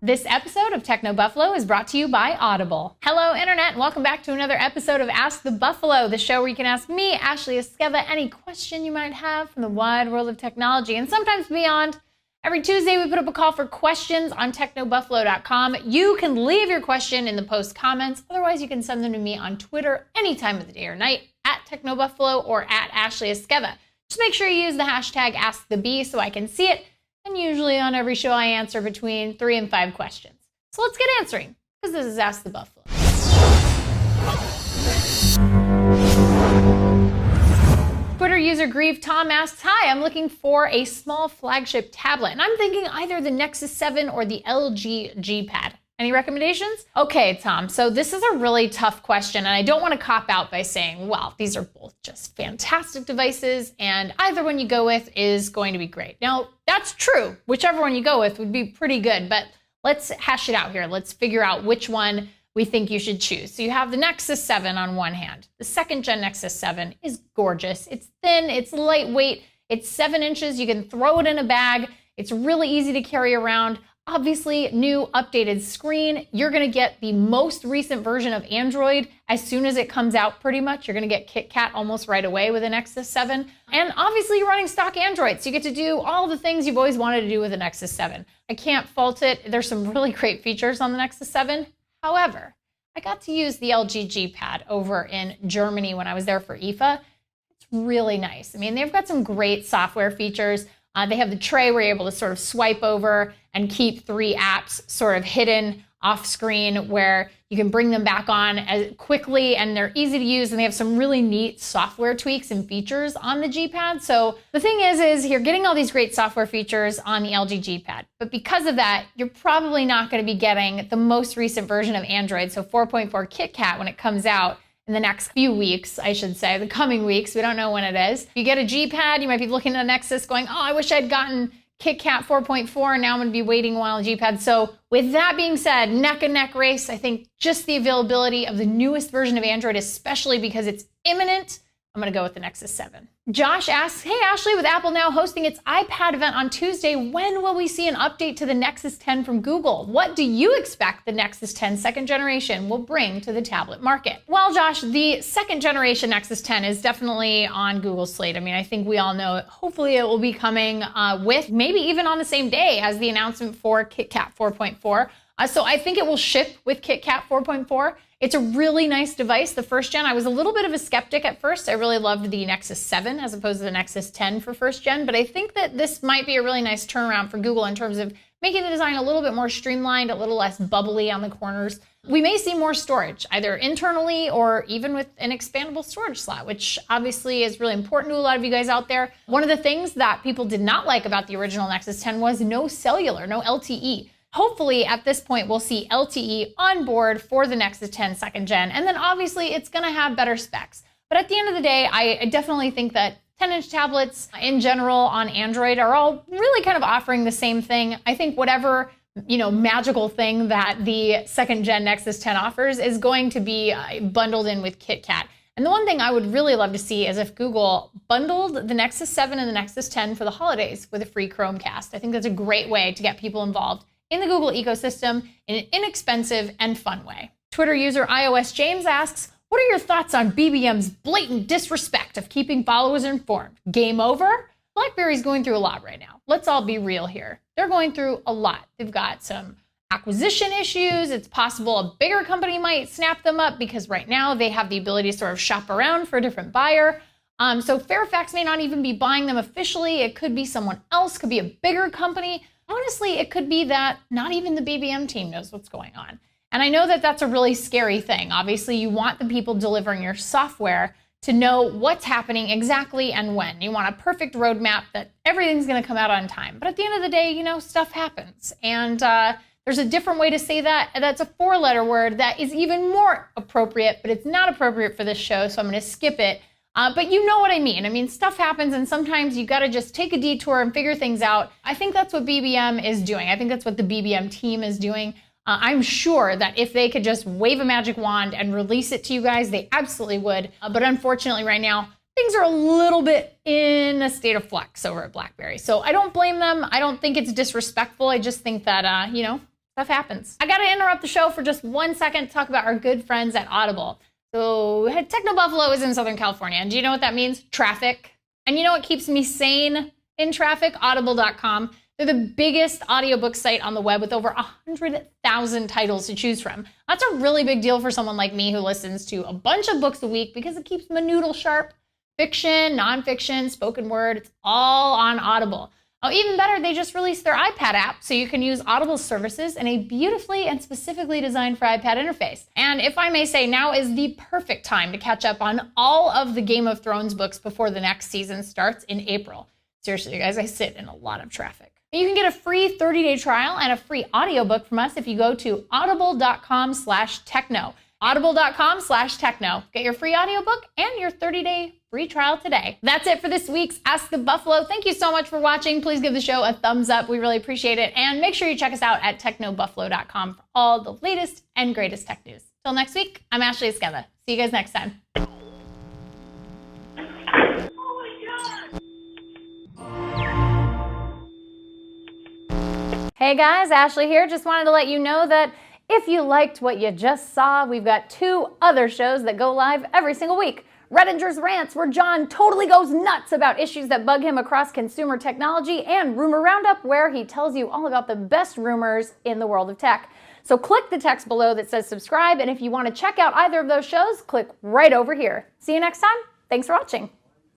This episode of Techno Buffalo is brought to you by Audible. Hello, Internet, and welcome back to another episode of Ask the Buffalo, the show where you can ask me, Ashley Esqueva, any question you might have from the wide world of technology and sometimes beyond. Every Tuesday, we put up a call for questions on technobuffalo.com. You can leave your question in the post comments. Otherwise, you can send them to me on Twitter any time of the day or night at TechnoBuffalo or at Ashley Esqueva. Just make sure you use the hashtag AskTheBee so I can see it. And usually on every show, I answer between 3 and 5 questions. So let's get answering, because this is Ask the Buffalo. Twitter user Grieve Tom asks, hi, I'm looking for a small flagship tablet, and I'm thinking either the Nexus 7 or the LG G Pad. Any recommendations? Okay, Tom, so this is a really tough question, and I don't want to cop out by saying, well, these are both just fantastic devices, and either one you go with is going to be great. Now, that's true. Whichever one you go with would be pretty good, but let's hash it out here. Let's figure out which one we think you should choose. So you have the Nexus 7 on one hand. The second gen Nexus 7 is gorgeous. It's thin, it's lightweight, it's 7 inches. You can throw it in a bag. It's really easy to carry around. Obviously, new updated screen. You're going to get the most recent version of Android as soon as it comes out, pretty much. You're going to get KitKat almost right away with a Nexus 7. And obviously, you're running stock Android, so you get to do all the things you've always wanted to do with a Nexus 7. I can't fault it. There's some really great features on the Nexus 7. However, I got to use the LG G Pad over in Germany when I was there for IFA. It's really nice. I mean, they've got some great software features. They have the tray where you're able to sort of swipe over and keep 3 apps sort of hidden off screen where you can bring them back on as quickly, and they're easy to use, and they have some really neat software tweaks and features on the G Pad. So the thing is you're getting all these great software features on the LG G Pad, but because of that, you're probably not going to be getting the most recent version of Android, so 4.4 KitKat when it comes out in the next few weeks, I should say, the coming weeks. We don't know when it is. If you get a G Pad, you might be looking at a Nexus going, oh, I wish I'd gotten KitKat 4.4, and now I'm going to be waiting a while on G Pad. So with that being said, neck and neck race, I think just the availability of the newest version of Android, especially because it's imminent, I'm going to go with the Nexus 7. Josh asks, hey, Ashley, with Apple now hosting its iPad event on Tuesday, when will we see an update to the Nexus 10 from Google? What do you expect the Nexus 10 second generation will bring to the tablet market? Well, Josh, the second generation Nexus 10 is definitely on Google's slate. I mean, I think we all know it. Hopefully it will be coming with maybe even on the same day as the announcement for KitKat 4.4. So I think it will ship with KitKat 4.4. It's a really nice device. The first gen, I was a little bit of a skeptic at first. I really loved the Nexus 7 as opposed to the Nexus 10 for first gen, but I think that this might be a really nice turnaround for Google in terms of making the design a little bit more streamlined, a little less bubbly on the corners. We may see more storage, either internally or even with an expandable storage slot, which obviously is really important to a lot of you guys out there. One of the things that people did not like about the original Nexus 10 was no cellular, no LTE. Hopefully, at this point, we'll see LTE on board for the Nexus 10 second gen, and then obviously it's going to have better specs. But at the end of the day, I definitely think that 10-inch tablets in general on Android are all really kind of offering the same thing. I think whatever, magical thing that the second gen Nexus 10 offers is going to be bundled in with KitKat. And the one thing I would really love to see is if Google bundled the Nexus 7 and the Nexus 10 for the holidays with a free Chromecast. I think that's a great way to get people involved in the Google ecosystem in an inexpensive and fun way. Twitter user iOS James asks, what are your thoughts on BBM's blatant disrespect of keeping followers informed? Game over? BlackBerry's going through a lot right now. Let's all be real here. They're going through a lot. They've got some acquisition issues. It's possible a bigger company might snap them up because right now they have the ability to sort of shop around for a different buyer. So Fairfax may not even be buying them officially. It could be someone else, could be a bigger company. Honestly, it could be that not even the BBM team knows what's going on. And I know that that's a really scary thing. Obviously, you want the people delivering your software to know what's happening exactly and when. You want a perfect roadmap that everything's going to come out on time. But at the end of the day, stuff happens. And there's a different way to say that. That's a 4-letter word that is even more appropriate, but it's not appropriate for this show, so I'm going to skip it. But you know what I mean. I mean, stuff happens, and sometimes you got to just take a detour and figure things out. I think that's what BBM is doing. I think that's what the BBM team is doing. I'm sure that if they could just wave a magic wand and release it to you guys, they absolutely would. But unfortunately, right now, things are a little bit in a state of flux over at BlackBerry. So I don't blame them. I don't think it's disrespectful. I just think that, you know, stuff happens. I got to interrupt the show for just 1 second to talk about our good friends at Audible. So Techno Buffalo is in Southern California. And do you know what that means? Traffic. And you know what keeps me sane in traffic? Audible.com. They're the biggest audiobook site on the web with over 100,000 titles to choose from. That's a really big deal for someone like me who listens to a bunch of books a week because it keeps my noodle sharp. Fiction, nonfiction, spoken word, it's all on Audible. Oh, even better, they just released their iPad app, so you can use Audible services in a beautifully and specifically designed for iPad interface. And if I may say, now is the perfect time to catch up on all of the Game of Thrones books before the next season starts in April. Seriously, you guys, I sit in a lot of traffic. You can get a free 30-day trial and a free audiobook from us if you go to audible.com/techno. Audible.com/techno. Get your free audiobook and your 30-day free trial today. That's it for this week's Ask the Buffalo. Thank you so much for watching. Please give the show a thumbs up. We really appreciate it. And make sure you check us out at technobuffalo.com for all the latest and greatest tech news. Till next week, I'm Ashley Esqueda. See you guys next time. Hey guys, Ashley here. Just wanted to let you know that if you liked what you just saw, we've got 2 other shows that go live every single week. Redinger's Rants, where John totally goes nuts about issues that bug him across consumer technology, and Rumor Roundup, where he tells you all about the best rumors in the world of tech. So click the text below that says subscribe, and if you want to check out either of those shows, click right over here. See you next time. Thanks for watching.